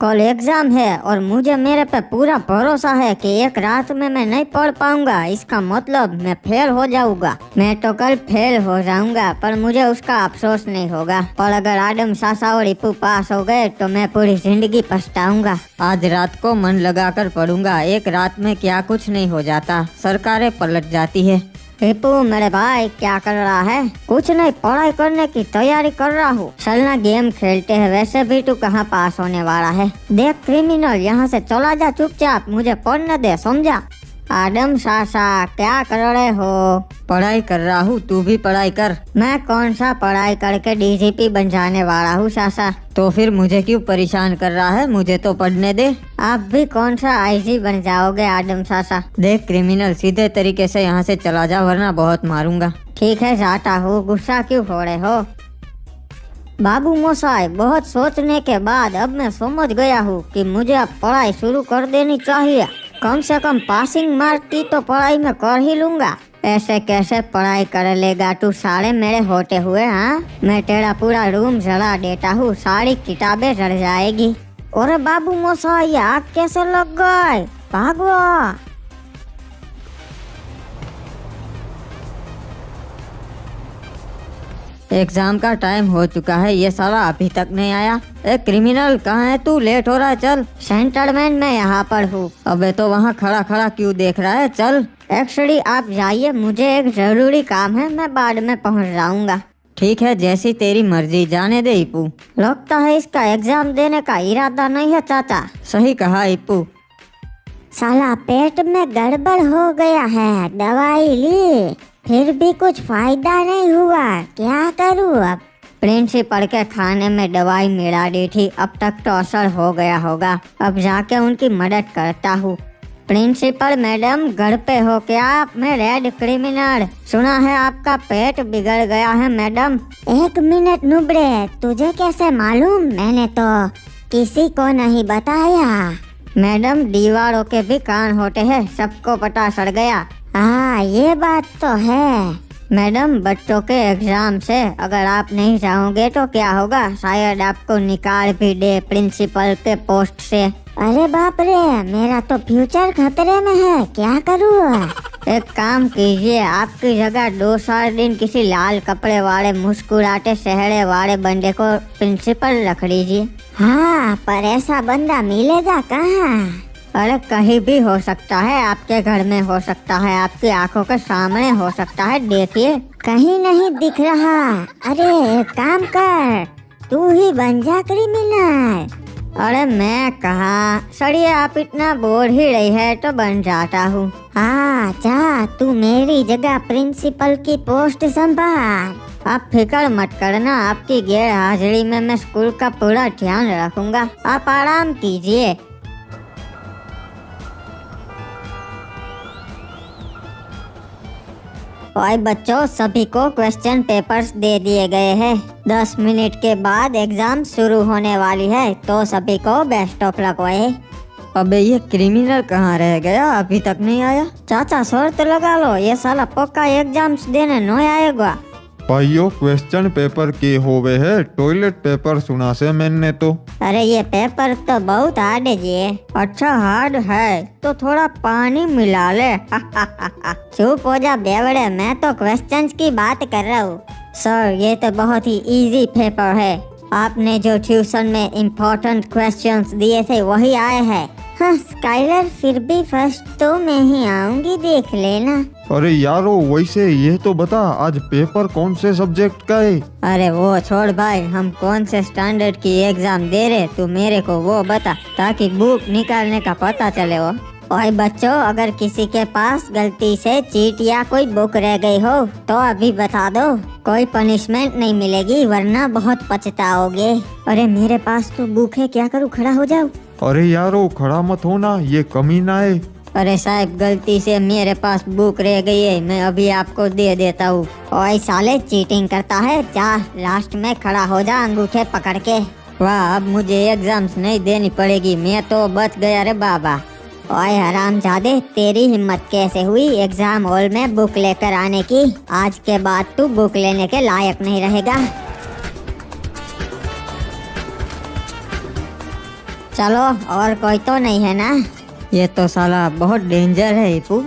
कल एग्जाम है और मुझे मेरे पे पूरा भरोसा है कि एक रात में मैं नहीं पढ़ पाऊंगा। इसका मतलब मैं फेल हो जाऊंगा। मैं तो कल फेल हो जाऊंगा पर मुझे उसका अफसोस नहीं होगा। पर अगर आदम सासा और इप्पू पास हो गए तो मैं पूरी जिंदगी पछताऊंगा। आज रात को मन लगाकर पढ़ूंगा। एक रात में क्या कुछ नहीं हो जाता, सरकारें पलट जाती है। इप्पू मेरे भाई क्या कर रहा है? कुछ नहीं, पढ़ाई करने की तैयारी कर रहा हूँ। चलना गेम खेलते हैं। वैसे भी तू कहाँ पास होने वाला है। देख क्रिमिनल, यहाँ से चला जा चुपचाप, मुझे पढ़ने दे, समझा? आदम सासा क्या कर रहे हो? पढ़ाई कर रहा हूँ, तू भी पढ़ाई कर। मैं कौन सा पढ़ाई करके डीजीपी बन जाने वाला हूँ सासा? तो फिर मुझे क्यों परेशान कर रहा है? मुझे तो पढ़ने दे। आप भी कौन सा आईजी बन जाओगे आदम सासा? देख क्रिमिनल, सीधे तरीके से यहाँ से चला जा वरना बहुत मारूंगा। ठीक है जाता हूँ, गुस्सा क्यों हो रहे हो? बाबू मोसाई, बहुत सोचने के बाद अब मैं समझ गया हूँ कि मुझे अब पढ़ाई शुरू कर देनी चाहिए। कम से कम पासिंग मार्क की तो पढ़ाई में कर ही लूंगा। ऐसे कैसे पढ़ाई कर लेगा तू सारे मेरे होते हुए? हाँ, मैं तेरा पूरा रूम जला देता हूँ, सारी किताबें जल जाएगी। अरे बाबू मोसाई, आग कैसे लग गई? भागो। एग्जाम का टाइम हो चुका है, ये साला अभी तक नहीं आया। ए क्रिमिनल, कहाँ है तू? लेट हो रहा है, चल। सेंटरमैन मैं यहाँ पर हूँ। अबे तो वहाँ खड़ा खड़ा क्यों देख रहा है? चल। एक्चुअली आप जाइए, मुझे एक जरूरी काम है, मैं बाद में पहुँच जाऊंगा। ठीक है, जैसी तेरी मर्जी, जाने दे इप्पू। लगता है इसका एग्जाम देने का इरादा नहीं है चाचा। सही कहा इप्पू। साला पेट में गड़बड़ हो गया है, दवाई ली फिर भी कुछ फायदा नहीं हुआ, क्या करूँ अब? प्रिंसिपल के खाने में दवाई मिला दी थी, अब तक तो असर हो गया होगा। अब जाके उनकी मदद करता हूँ। प्रिंसिपल मैडम, घर पे हो क्या? मैं रेड क्रिमिनल। सुना है आपका पेट बिगड़ गया है मैडम। एक मिनट नुबड़े, तुझे कैसे मालूम? मैंने तो किसी को नहीं बताया। मैडम, दीवारों के भी कान होते हैं, सबको पता चल गया। हाँ, ये बात तो है। मैडम, बच्चों के एग्जाम से अगर आप नहीं जाओगे तो क्या होगा? शायद आपको निकाल भी दे प्रिंसिपल के पोस्ट से। अरे बाप रे, मेरा तो फ्यूचर खतरे में है, क्या करूँ? एक काम कीजिए, आपकी जगह 2-4 दिन किसी लाल कपड़े वाले मुस्कुराते चेहरे वाले बंदे को प्रिंसिपल रख लीजिए। हाँ, पर ऐसा बंदा मिलेगा कहाँ? अरे कहीं भी हो सकता है, आपके घर में हो सकता है, आपकी आंखों के सामने हो सकता है। देखिए, कहीं नहीं दिख रहा। अरे एक काम कर, तू ही बन जा क्रिमिनल। अरे मैं कहा, सड़िए आप इतना बोल ही रही है तो बन जाता हूँ। हाँ जा, तू मेरी जगह प्रिंसिपल की पोस्ट संभाल। आप फिक्र मत करना, आपकी गैर हाजिरी में मैं स्कूल का पूरा ध्यान रखूंगा। आप आराम कीजिए। और बच्चों, सभी को क्वेश्चन पेपर्स दे दिए गए हैं। 10 मिनट के बाद एग्जाम शुरू होने वाली है, तो सभी को बेस्ट ऑफ लक भाई। अबे ये क्रिमिनल कहाँ रह गया? अभी तक नहीं आया। चाचा शर्त लगा लो, ये साला पक्का एग्जाम्स देने नहीं आएगा। भाइयों, क्वेश्चन पेपर के होवे है, टॉयलेट पेपर सुना से मैंने तो। अरे ये पेपर तो बहुत हार्ड है जी। अच्छा हार्ड है तो थोड़ा पानी मिला ले। चुप हो जा बेवड़े, मैं तो क्वेश्चंस की बात कर रहा हूँ। सर, ये तो बहुत ही इजी पेपर है। आपने जो ट्यूशन में इम्पोर्टेंट क्वेश्चंस दिए थे वही आए हैं। हाँ स्काइलर, फिर भी फर्स्ट तो मैं ही आऊंगी, देख लेना। अरे यारो, वैसे ये तो बता, आज पेपर कौन से सब्जेक्ट का है? अरे वो छोड़ भाई, हम कौन से स्टैंडर्ड की एग्जाम दे रहे, तू मेरे को वो बता, ताकि बुक निकालने का पता चले। वो ओए बच्चों, अगर किसी के पास गलती से चीट या कोई बुक रह गई हो तो अभी बता दो, कोई पनिशमेंट नहीं मिलेगी, वरना बहुत पछताओगे। अरे मेरे पास तो बुक है, क्या करूँ? खड़ा हो जाऊँ? अरे यारो, खड़ा मत होना, ये कमीना है। अरे साहब, गलती से मेरे पास बुक रह गई है, मैं अभी आपको दे देता हूँ। ओए साले, चीटिंग करता है, जा लास्ट में खड़ा हो जा अंगूठे पकड़ के। वाह, अब मुझे एग्जाम्स नहीं देनी पड़ेगी, मैं तो बच गया रे बाबा। ओए हरामजादे, तेरी हिम्मत कैसे हुई एग्जाम हॉल में बुक लेकर आने की? आज के बाद तू बुक लेने के लायक नहीं रहेगा। चलो, और कोई तो नहीं है ना? ये तो साला बहुत डेंजर है हिप्पू।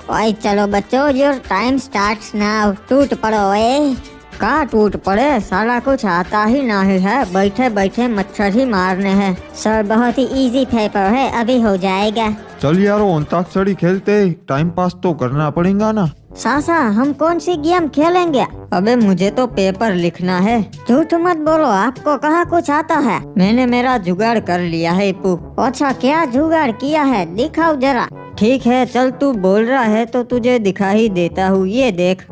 ओए चलो बच्चों, योर टाइम स्टार्ट्स नाउ। टूट पड़ो ओए। कहाँ टूट पड़े, साला कुछ आता ही नहीं है, बैठे बैठे मच्छर ही मारने हैं। सर बहुत ही इजी पेपर है, अभी हो जाएगा। चल यारो अंताक्षरी खेलते, टाइम पास तो करना पड़ेगा ना। सासा, हम कौन सी गेम खेलेंगे? अबे मुझे तो पेपर लिखना है। झूठ मत बोलो, आपको कहाँ कुछ आता है? मैंने मेरा जुगाड़ कर लिया है हिप्पू। अच्छा, क्या जुगाड़ किया है? दिखाओ जरा। ठीक है चल, तू बोल रहा है तो तुझे दिखा ही देता हूँ, ये देख।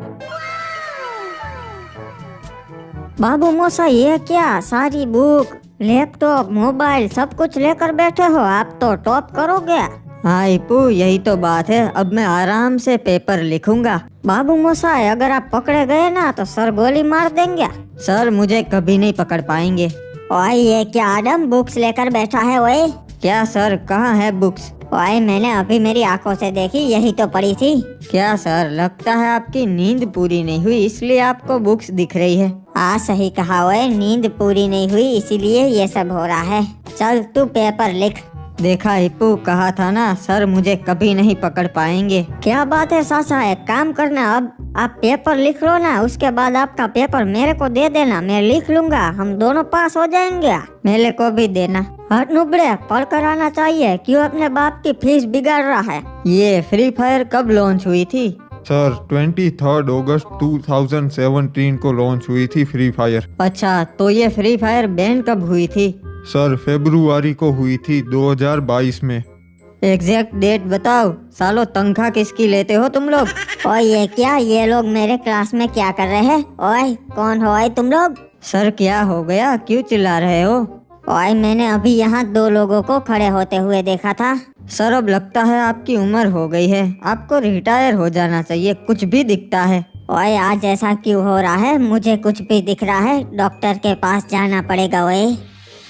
बाबू मोसा, ये क्या? सारी बुक, लैपटॉप, मोबाइल सब कुछ लेकर बैठे हो, आप तो टॉप करोगे। हाँ हिप्पू, यही तो बात है, अब मैं आराम से पेपर लिखूंगा। बाबू मोसा, अगर आप पकड़े गए ना तो सर गोली मार देंगे। सर मुझे कभी नहीं पकड़ पाएंगे। ओए ये क्या आदम बुक्स लेकर बैठा है? ओए क्या सर, कहाँ है बुक्स? ओए, मैंने अभी मेरी आंखों से देखी, यही तो पड़ी थी। क्या सर, लगता है आपकी नींद पूरी नहीं हुई इसलिए आपको बुक्स दिख रही है। सही कहा ओए, नींद पूरी नहीं हुई इसीलिए ये सब हो रहा है। चल तू पेपर लिख। देखा हिप्पू, कहा था ना सर मुझे कभी नहीं पकड़ पाएंगे। क्या बात है सासा, एक काम करना, अब आप पेपर लिख लो ना, उसके बाद आपका पेपर मेरे को दे देना, मैं लिख लूंगा, हम दोनों पास हो जाएंगे। मेरे को भी देना। हट नुबड़े, पढ़ कर आना चाहिए, क्यों अपने बाप की फीस बिगाड़ रहा है? ये फ्री फायर कब लॉन्च हुई थी? सर 23 अगस्त 2017 को लॉन्च हुई थी फ्री फायर। अच्छा, तो ये फ्री फायर बैन कब हुई थी? सर फरवरी को हुई थी 2022 में। एग्जैक्ट डेट बताओ। सालो तनख्वाह किसकी लेते हो तुम लोग? ओए ये क्या, ये लोग मेरे क्लास में क्या कर रहे हैं? ओए कौन हो ओए तुम लोग? सर क्या हो गया, क्यों चिल्ला रहे हो? ओए मैंने अभी यहाँ 2 लोगों को खड़े होते हुए देखा था। सर अब लगता है आपकी उम्र हो गई है, आपको रिटायर हो जाना चाहिए, कुछ भी दिखता है। ओए आज ऐसा क्यों हो रहा है? मुझे कुछ भी दिख रहा है, डॉक्टर के पास जाना पड़ेगा। ओए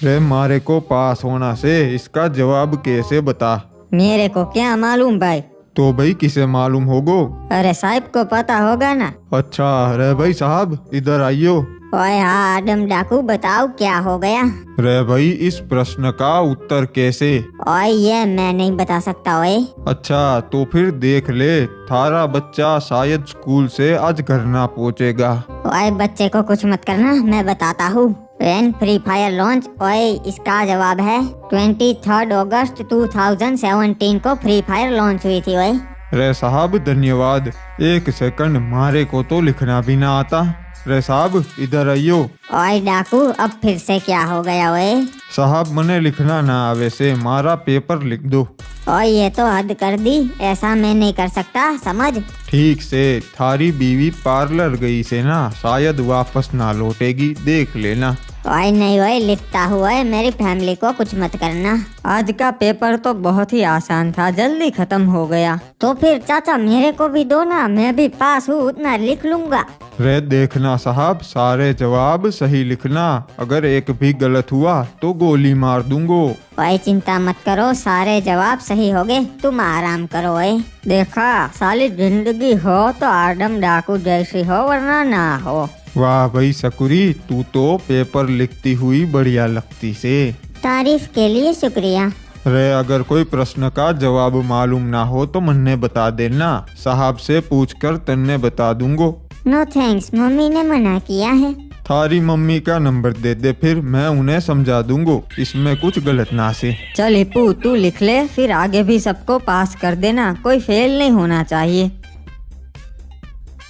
रे मारे को पास होना से इसका जवाब कैसे बता? मेरे को क्या मालूम भाई। तो भाई किसे मालूम होगो? अरे साहब को पता होगा ना। अच्छा रे भाई साहब इधर आइयो। ओए हाँ आदम डाकू, बताओ क्या हो गया? रे भाई इस प्रश्न का उत्तर कैसे? ओए ये मैं नहीं बता सकता। ओए अच्छा तो फिर देख ले, थारा बच्चा शायद स्कूल से आज घर ना पहुँचेगा। ओए बच्चे को कुछ मत करना, मैं बताता हूँ। When free fire launch? ओए इसका जवाब है 23 अगस्त 2017 को फ्री फायर लॉन्च हुई थी। ओए रे साहब धन्यवाद। एक सेकंड, मारे को तो लिखना भी ना आता। रे साहब इधर आइयो। ओए डाकू, अब फिर से क्या हो गया? ओए साहब मने लिखना ना आवे से मारा पेपर लिख दो। ओए ये तो हद कर दी, ऐसा मैं नहीं कर सकता, समझ? ठीक से, थारी बीवी पार्लर गई से ना, शायद वापस ना लौटेगी, देख लेना। ओए नहीं ओए, लिखता हुआ है, मेरी फैमिली को कुछ मत करना। आज का पेपर तो बहुत ही आसान था, जल्दी खत्म हो गया। तो फिर चाचा मेरे को भी दो ना, मैं भी पास हूँ, उतना लिख लूंगा। रे देखना साहब, सारे जवाब सही लिखना, अगर एक भी गलत हुआ तो गोली मार दूंगो। ओए चिंता मत करो, सारे जवाब सही हो गए, तुम आराम करो। ओए देखा, साली जिंदगी हो तो आदम डाकू जैसी हो वरना ना हो। वाह भाई सकुरी, तू तो पेपर लिखती हुई बढ़िया लगती से। तारीफ के लिए शुक्रिया। रे अगर कोई प्रश्न का जवाब मालूम ना हो तो मन्ने बता देना, साहब से पूछकर तन्ने बता दूंगो। नो थैंक्स, मम्मी ने मना किया है। थारी मम्मी का नंबर दे दे, फिर मैं उन्हें समझा दूंगो, इसमें कुछ गलत ना से। चल हिप्पू तू लिख ले, फिर आगे भी सबको पास कर देना, कोई फेल नहीं होना चाहिए।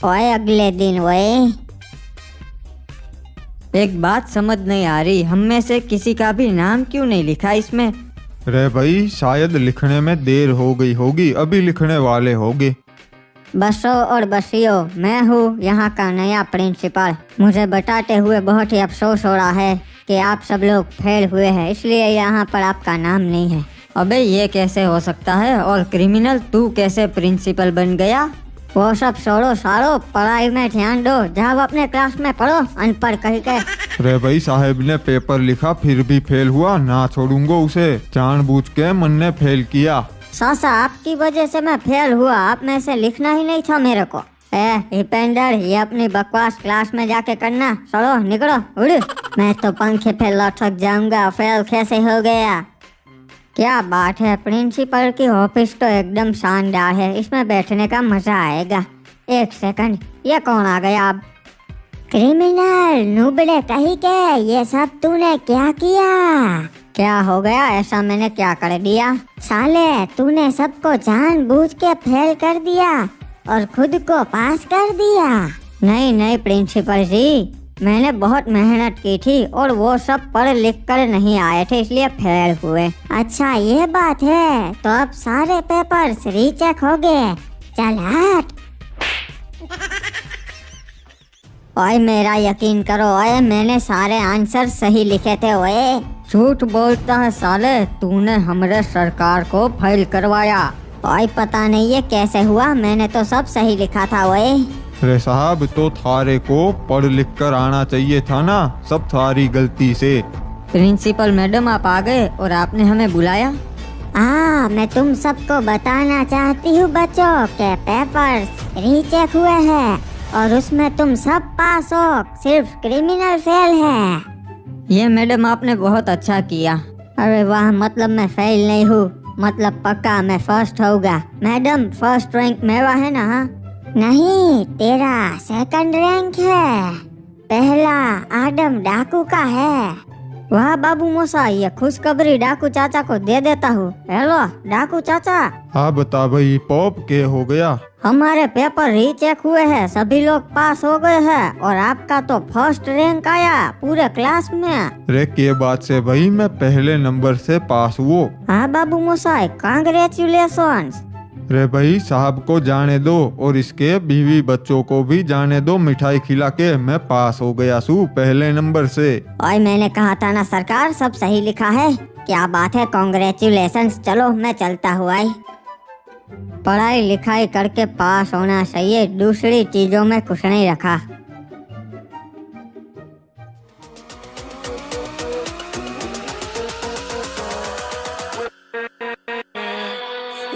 ओए अगले दिन ओए एक बात समझ नहीं आ रही, हम में से किसी का भी नाम क्यों नहीं लिखा इसमें? रे भाई शायद लिखने में देर हो गई होगी, अभी लिखने वाले होगे। बसो और बसियो, मैं हूँ यहाँ का नया प्रिंसिपल। मुझे बताते हुए बहुत ही अफसोस हो रहा है कि आप सब लोग फेल हुए हैं, इसलिए यहाँ पर आपका नाम नहीं है। अबे ये कैसे हो सकता है, और क्रिमिनल तू कैसे प्रिंसिपल बन गया? वो सब छोड़ो सारो, पढ़ाई में ध्यान दो, जाओ अपने क्लास में पढ़ो, अनपढ़ कहीं के। रे भाई साहब ने पेपर लिखा फिर भी फेल हुआ, ना छोड़ूंगा उसे, जानबूझ के मन ने फेल किया। सासा आपकी वजह से मैं फेल हुआ, आप में से लिखना ही नहीं था मेरे को। हिपेंडर, ये अपनी बकवास क्लास में जाके करना, चलो निकलो उड़। मैं तो पंखे पे लटक जाऊंगा, फेल कैसे हो गया? क्या बात है, प्रिंसिपल की ऑफिस तो एकदम शानदार है, इसमें बैठने का मजा आएगा। एक सेकंड, ये कौन आ गया अब? क्रिमिनल नुबड़े कहीं के, ये सब तूने क्या किया? क्या हो गया? ऐसा मैंने क्या कर दिया? साले तूने सबको जानबूझ के फेल कर दिया और खुद को पास कर दिया। नहीं नहीं प्रिंसिपल जी, मैंने बहुत मेहनत की थी और वो सब पढ़ लिख कर नहीं आए थे, इसलिए फेल हुए। अच्छा ये बात है, तो अब सारे पेपर्स रीचेक हो गए। चल हट। ओए मेरा यकीन करो, ओए मैंने सारे आंसर सही लिखे थे। ओए झूठ बोलता है साले, तूने हमारे सरकार को फेल करवाया। ओए पता नहीं ये कैसे हुआ, मैंने तो सब सही लिखा था। ओए अरे साहब, तो थारे को पढ़ लिख कर आना चाहिए था ना, सब थारी गलती से। प्रिंसिपल मैडम आप आ गए और आपने हमें बुलाया? मैं तुम सबको बताना चाहती हूँ बच्चों के पेपर्स रीचेक हुए हैं और उसमें तुम सब पास हो, सिर्फ क्रिमिनल फेल है। ये मैडम आपने बहुत अच्छा किया। अरे वाह, मतलब मैं फेल नहीं हूँ, मतलब पक्का मैं फर्स्ट होगा। मैडम फर्स्ट रैंक मेरा है ना? नहीं, तेरा सेकंड रैंक है, पहला आदम डाकू का है। वाह बाबू मोसा, ये खुशखबरी डाकू चाचा को दे देता हूँ। हेलो डाकू चाचा। हाँ बता भाई पॉप, के हो गया? हमारे पेपर रीचेक हुए हैं, सभी लोग पास हो गए हैं और आपका तो फर्स्ट रैंक आया पूरे क्लास में। रे के बात से भाई, मैं पहले नंबर से पास हुआ। हाँ बाबू मोसाई, कांग्रेचुलेशंस। रे भाई, साहब को जाने दो और इसके बीवी बच्चों को भी जाने दो, मिठाई खिला के मैं पास हो गया सू पहले नंबर से। और मैंने कहा था ना सरकार, सब सही लिखा है। क्या बात है, कांग्रेचुलेशंस। चलो मैं चलता हुआ। पढ़ाई लिखाई करके पास होना चाहिए, दूसरी चीजों में कुछ नहीं रखा।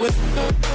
with